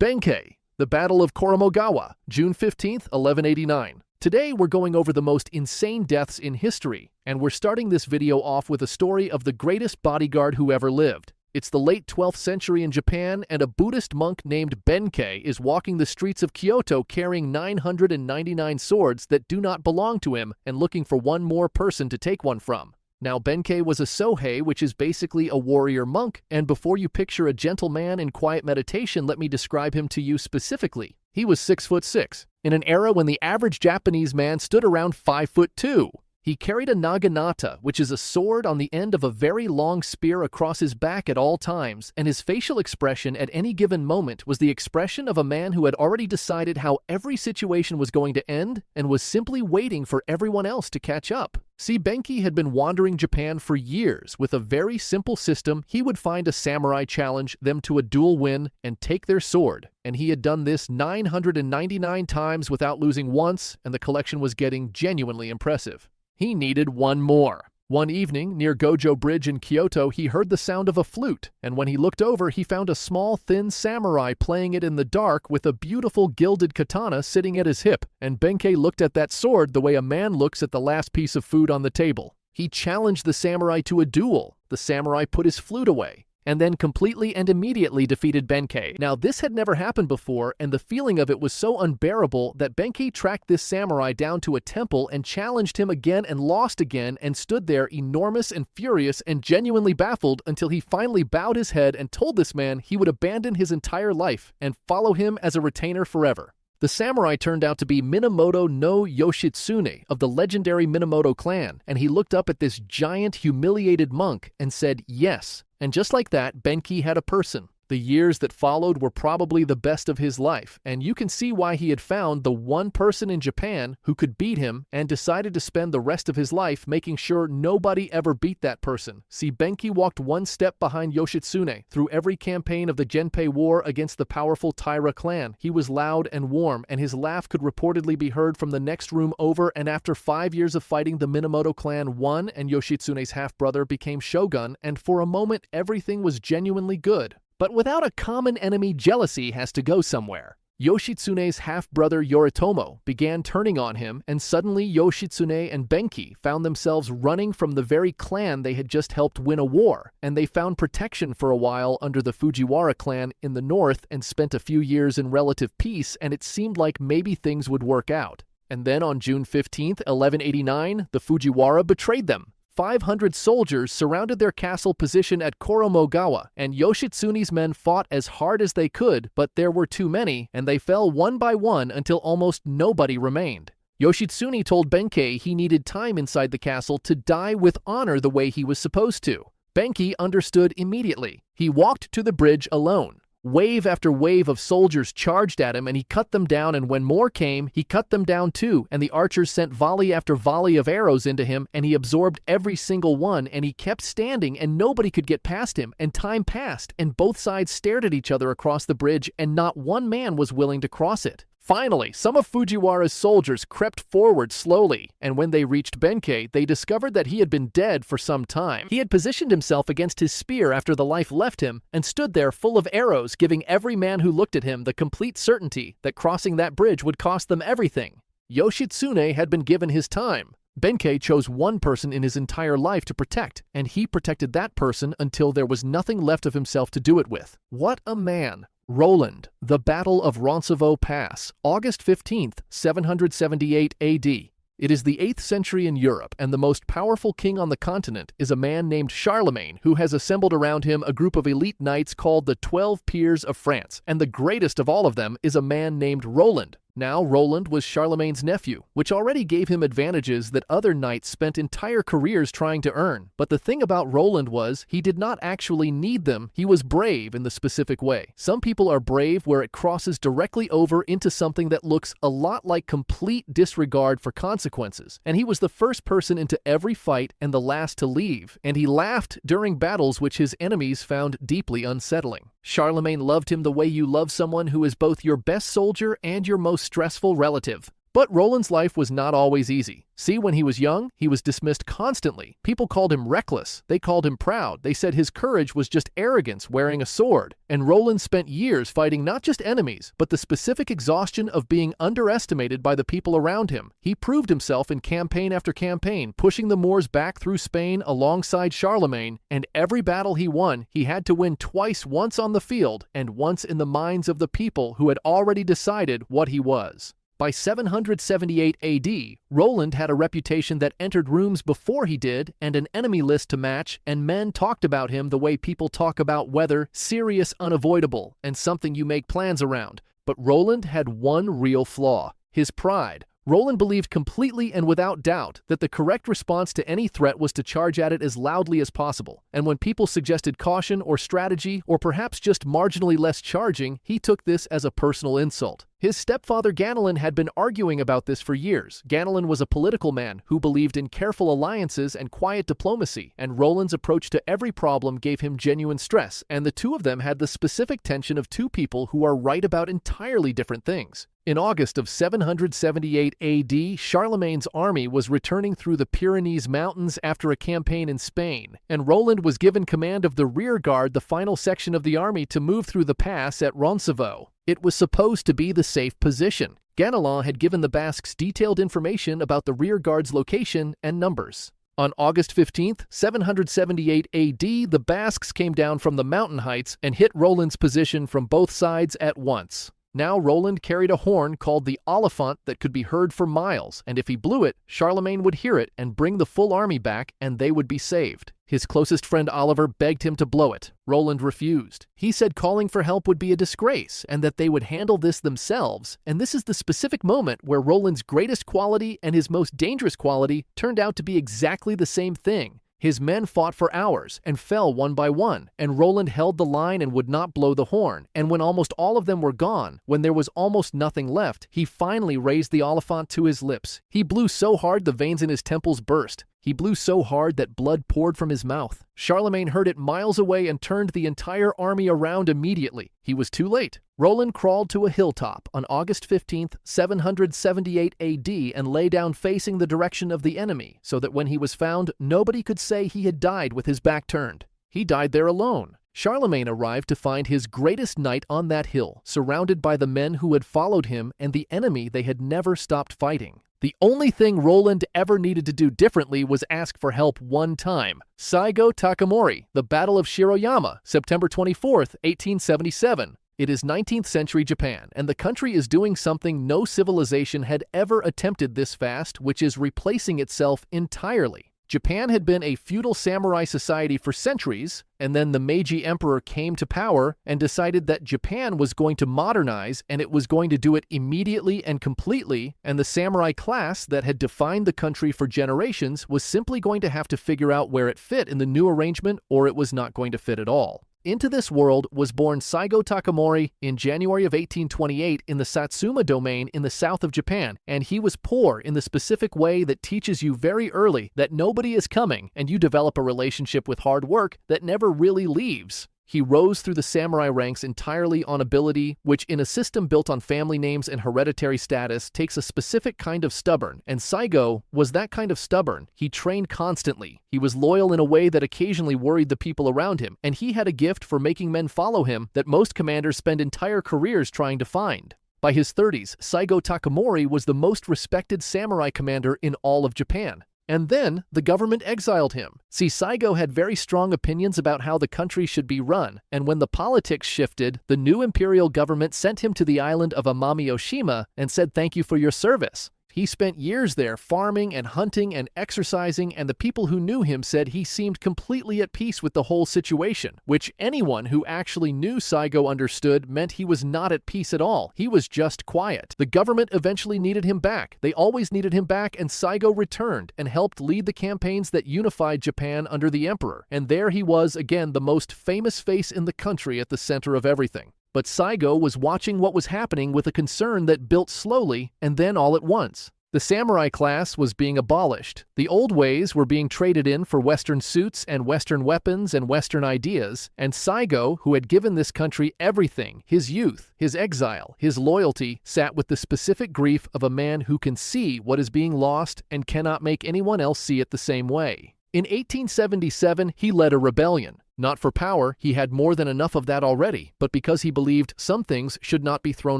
Benkei, the Battle of Koromogawa, June 15th, 1189. Today we're going over the most insane deaths in history, and we're starting this video off with a story of the greatest bodyguard who ever lived. It's the late 12th century in Japan, and a Buddhist monk named Benkei is walking the streets of Kyoto carrying 999 swords that do not belong to him and looking for one more person to take one from. Now, Benkei was a Sohei, which is basically a warrior monk, and before you picture a gentle man in quiet meditation, let me describe him to you specifically. He was 6'6", in an era when the average Japanese man stood around 5'2". He carried a naginata, which is a sword on the end of a very long spear across his back at all times, and his facial expression at any given moment was the expression of a man who had already decided how every situation was going to end and was simply waiting for everyone else to catch up. See, Benkei had been wandering Japan for years. With a very simple system, he would find a samurai, challenge them to a duel win, and take their sword. And he had done this 999 times without losing once, and the collection was getting genuinely impressive. He needed one more. One evening, near Gojo Bridge in Kyoto, he heard the sound of a flute, and when he looked over, he found a small, thin samurai playing it in the dark with a beautiful gilded katana sitting at his hip, and Benkei looked at that sword the way a man looks at the last piece of food on the table. He challenged the samurai to a duel. The samurai put his flute away, and then completely and immediately defeated Benkei. Now, this had never happened before, and the feeling of it was so unbearable that Benkei tracked this samurai down to a temple and challenged him again and lost again, and stood there enormous and furious and genuinely baffled until he finally bowed his head and told this man he would abandon his entire life and follow him as a retainer forever. The samurai turned out to be Minamoto no Yoshitsune of the legendary Minamoto clan, and he looked up at this giant, humiliated monk and said yes. And just like that, Benkei had a person. The years that followed were probably the best of his life, and you can see why he had found the one person in Japan who could beat him and decided to spend the rest of his life making sure nobody ever beat that person. See, Benkei walked one step behind Yoshitsune through every campaign of the Genpei War against the powerful Taira clan. He was loud and warm, and his laugh could reportedly be heard from the next room over, and after 5 years of fighting, the Minamoto clan won, and Yoshitsune's half-brother became shogun, and for a moment everything was genuinely good. But without a common enemy, jealousy has to go somewhere. Yoshitsune's half-brother Yoritomo began turning on him, and suddenly Yoshitsune and Benkei found themselves running from the very clan they had just helped win a war, and they found protection for a while under the Fujiwara clan in the north and spent a few years in relative peace, and it seemed like maybe things would work out. And then on June 15th, 1189, the Fujiwara betrayed them. 500 soldiers surrounded their castle position at Koromogawa, and Yoshitsune's men fought as hard as they could, but there were too many, and they fell one by one until almost nobody remained. Yoshitsune told Benkei he needed time inside the castle to die with honor the way he was supposed to. Benkei understood immediately. He walked to the bridge alone. Wave after wave of soldiers charged at him, and he cut them down, and when more came, he cut them down too, and the archers sent volley after volley of arrows into him, and he absorbed every single one, and he kept standing, and nobody could get past him, and time passed, and both sides stared at each other across the bridge, and not one man was willing to cross it. Finally, some of Fujiwara's soldiers crept forward slowly, and when they reached Benkei, they discovered that he had been dead for some time. He had positioned himself against his spear after the life left him, and stood there full of arrows, giving every man who looked at him the complete certainty that crossing that bridge would cost them everything. Yoshitsune had been given his time. Benkei chose one person in his entire life to protect, and he protected that person until there was nothing left of himself to do it with. What a man! Roland, the Battle of Roncesvalles Pass, August 15th, 778 AD. It is the 8th century in Europe, and the most powerful king on the continent is a man named Charlemagne, who has assembled around him a group of elite knights called the 12 Peers of France, and the greatest of all of them is a man named Roland. Now, Roland was Charlemagne's nephew, which already gave him advantages that other knights spent entire careers trying to earn. But the thing about Roland was, he did not actually need them. He was brave in the specific way. Some people are brave where it crosses directly over into something that looks a lot like complete disregard for consequences. And he was the first person into every fight and the last to leave. And he laughed during battles which his enemies found deeply unsettling. Charlemagne loved him the way you love someone who is both your best soldier and your most stressful relative. But Roland's life was not always easy. See, when he was young, he was dismissed constantly. People called him reckless. They called him proud. They said his courage was just arrogance wearing a sword. And Roland spent years fighting not just enemies, but the specific exhaustion of being underestimated by the people around him. He proved himself in campaign after campaign, pushing the Moors back through Spain alongside Charlemagne, and every battle he won, he had to win twice, once on the field and once in the minds of the people who had already decided what he was. By 778 AD, Roland had a reputation that entered rooms before he did and an enemy list to match, and men talked about him the way people talk about weather, serious, unavoidable, and something you make plans around. But Roland had one real flaw: his pride. Roland believed completely and without doubt that the correct response to any threat was to charge at it as loudly as possible, and when people suggested caution or strategy, or perhaps just marginally less charging, he took this as a personal insult. His stepfather Ganelon had been arguing about this for years. Ganelon was a political man who believed in careful alliances and quiet diplomacy, and Roland's approach to every problem gave him genuine stress, and the two of them had the specific tension of two people who are right about entirely different things. In August of 778 AD, Charlemagne's army was returning through the Pyrenees Mountains after a campaign in Spain, and Roland was given command of the rear guard, the final section of the army, to move through the pass at Roncesvalles. It was supposed to be the safe position. Ganelon had given the Basques detailed information about the rear guard's location and numbers. On August 15, 778 AD, the Basques came down from the mountain heights and hit Roland's position from both sides at once. Now Roland carried a horn called the Oliphant that could be heard for miles, and if he blew it, Charlemagne would hear it and bring the full army back, and they would be saved. His closest friend Oliver begged him to blow it. Roland refused. He said calling for help would be a disgrace, and that they would handle this themselves, and this is the specific moment where Roland's greatest quality and his most dangerous quality turned out to be exactly the same thing. His men fought for hours and fell one by one, and Roland held the line and would not blow the horn, and when almost all of them were gone, when there was almost nothing left, he finally raised the Oliphant to his lips. He blew so hard the veins in his temples burst. He blew so hard that blood poured from his mouth. Charlemagne heard it miles away and turned the entire army around immediately. He was too late. Roland crawled to a hilltop on August 15, 778 AD and lay down facing the direction of the enemy, so that when he was found, nobody could say he had died with his back turned. He died there alone. Charlemagne arrived to find his greatest knight on that hill, surrounded by the men who had followed him and the enemy they had never stopped fighting. The only thing Roland ever needed to do differently was ask for help one time. Saigo Takamori, the Battle of Shiroyama, September 24, 1877. It is 19th century Japan, and the country is doing something no civilization had ever attempted this fast, which is replacing itself entirely. Japan had been a feudal samurai society for centuries, and then the Meiji Emperor came to power and decided that Japan was going to modernize, and it was going to do it immediately and completely, and the samurai class that had defined the country for generations was simply going to have to figure out where it fit in the new arrangement, or it was not going to fit at all. Into this world was born Saigo Takamori in January of 1828 in the Satsuma domain in the south of Japan, and he was poor in the specific way that teaches you very early that nobody is coming, and you develop a relationship with hard work that never really leaves. He rose through the samurai ranks entirely on ability, which in a system built on family names and hereditary status takes a specific kind of stubborn, and Saigo was that kind of stubborn. He trained constantly. He was loyal in a way that occasionally worried the people around him, and he had a gift for making men follow him that most commanders spend entire careers trying to find. By his 30s, Saigo Takamori was the most respected samurai commander in all of Japan. And then the government exiled him. See, Saigo had very strong opinions about how the country should be run, and when the politics shifted, the new imperial government sent him to the island of Amami-Oshima and said thank you for your service. He spent years there farming and hunting and exercising, and the people who knew him said he seemed completely at peace with the whole situation, which anyone who actually knew Saigo understood meant he was not at peace at all. He was just quiet. The government eventually needed him back. They always needed him back, and Saigo returned and helped lead the campaigns that unified Japan under the emperor. And there he was again, the most famous face in the country at the center of everything. But Saigo was watching what was happening with a concern that built slowly and then all at once. The samurai class was being abolished. The old ways were being traded in for Western suits and Western weapons and Western ideas, and Saigo, who had given this country everything, his youth, his exile, his loyalty, sat with the specific grief of a man who can see what is being lost and cannot make anyone else see it the same way. In 1877, he led a rebellion. Not for power, he had more than enough of that already, but because he believed some things should not be thrown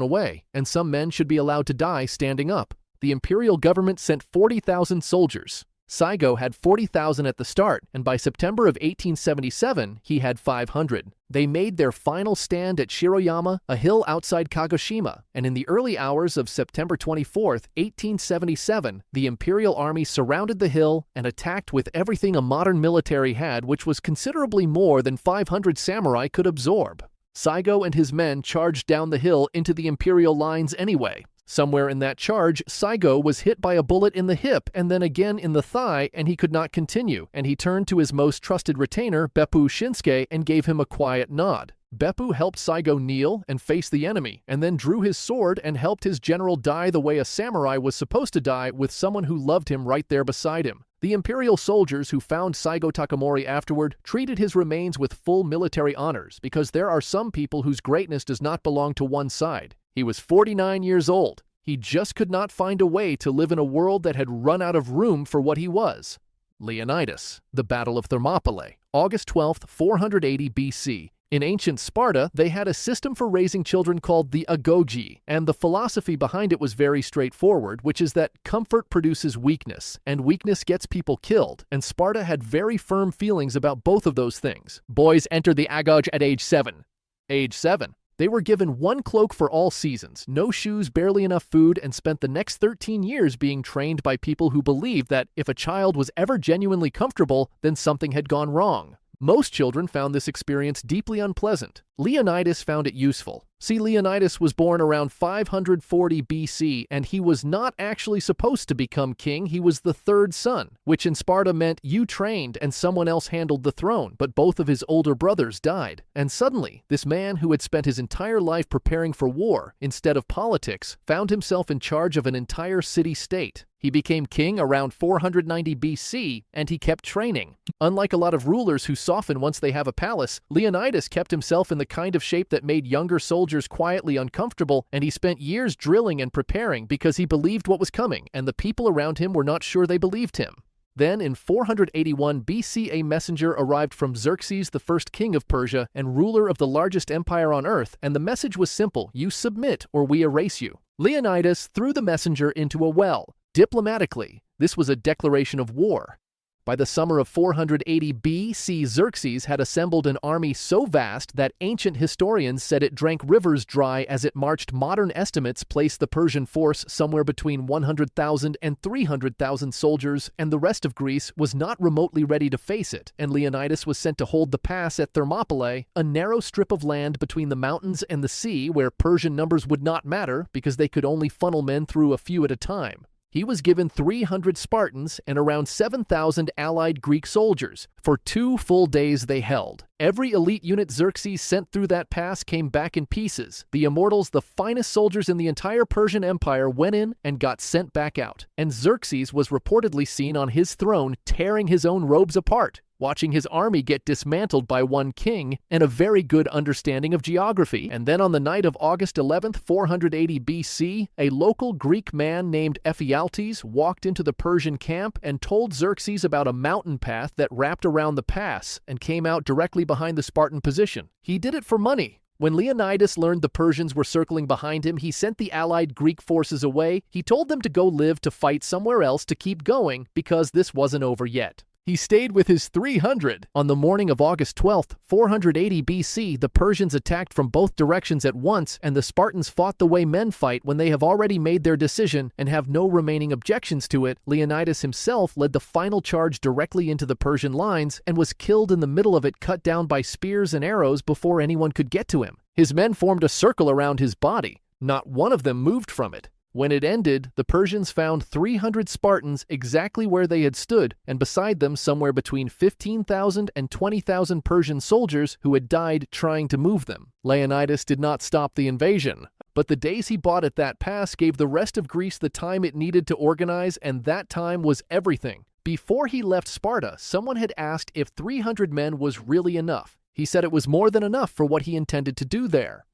away, and some men should be allowed to die standing up. The imperial government sent 40,000 soldiers. Saigo had 40,000 at the start, and by September of 1877, he had 500. They made their final stand at Shiroyama, a hill outside Kagoshima, and in the early hours of September 24, 1877, the imperial army surrounded the hill and attacked with everything a modern military had, which was considerably more than 500 samurai could absorb. Saigo and his men charged down the hill into the imperial lines anyway. Somewhere in that charge, Saigo was hit by a bullet in the hip and then again in the thigh, and he could not continue, and he turned to his most trusted retainer, Beppu Shinsuke, and gave him a quiet nod. Beppu helped Saigo kneel and face the enemy, and then drew his sword and helped his general die the way a samurai was supposed to die, with someone who loved him right there beside him. The imperial soldiers who found Saigo Takamori afterward treated his remains with full military honors, because there are some people whose greatness does not belong to one side. He was 49 years old. He just could not find a way to live in a world that had run out of room for what he was. Leonidas, the Battle of Thermopylae, August 12, 480 BC. In ancient Sparta, they had a system for raising children called the agoge, and the philosophy behind it was very straightforward, which is that comfort produces weakness, and weakness gets people killed, and Sparta had very firm feelings about both of those things. Boys entered the agoge at age 7. Age 7. They were given one cloak for all seasons, no shoes, barely enough food, and spent the next 13 years being trained by people who believed that if a child was ever genuinely comfortable, then something had gone wrong. Most children found this experience deeply unpleasant. Leonidas found it useful. See, Leonidas was born around 540 BC, and he was not actually supposed to become king. He was the third son, which in Sparta meant you trained and someone else handled the throne, but both of his older brothers died. And suddenly, this man who had spent his entire life preparing for war instead of politics found himself in charge of an entire city-state. He became king around 490 BC, and he kept training. Unlike a lot of rulers who soften once they have a palace, Leonidas kept himself in the kind of shape that made younger soldiers quietly uncomfortable, and he spent years drilling and preparing because he believed what was coming, and the people around him were not sure they believed him. Then, in 481 BC, a messenger arrived from Xerxes, the first king of Persia and ruler of the largest empire on earth, and the message was simple: you submit or we erase you. Leonidas threw the messenger into a well. Diplomatically, this was a declaration of war. By the summer of 480 BC, Xerxes had assembled an army so vast that ancient historians said it drank rivers dry as it marched. Modern estimates place the Persian force somewhere between 100,000 and 300,000 soldiers, and the rest of Greece was not remotely ready to face it, and Leonidas was sent to hold the pass at Thermopylae, a narrow strip of land between the mountains and the sea where Persian numbers would not matter because they could only funnel men through a few at a time. He was given 300 Spartans and around 7,000 allied Greek soldiers. For 2 full days they held. Every elite unit Xerxes sent through that pass came back in pieces. The immortals, the finest soldiers in the entire Persian Empire, went in and got sent back out. And Xerxes was reportedly seen on his throne tearing his own robes apart, watching his army get dismantled by one king, and a very good understanding of geography. And then on the night of August 11th, 480 BC, a local Greek man named Ephialtes walked into the Persian camp and told Xerxes about a mountain path that wrapped around the pass and came out directly behind the Spartan position. He did it for money. When Leonidas learned the Persians were circling behind him, he sent the allied Greek forces away. He told them to go live to fight somewhere else to keep going because this wasn't over yet. He stayed with his 300. On the morning of August 12th, 480 BC, the Persians attacked from both directions at once, and the Spartans fought the way men fight when they have already made their decision and have no remaining objections to it. Leonidas himself led the final charge directly into the Persian lines and was killed in the middle of it, cut down by spears and arrows before anyone could get to him. His men formed a circle around his body. Not one of them moved from it. When it ended, the Persians found 300 Spartans exactly where they had stood, and beside them somewhere between 15,000 and 20,000 Persian soldiers who had died trying to move them. Leonidas did not stop the invasion. But the days he bought at that pass gave the rest of Greece the time it needed to organize, and that time was everything. Before he left Sparta, someone had asked if 300 men was really enough. He said it was more than enough for what he intended to do there.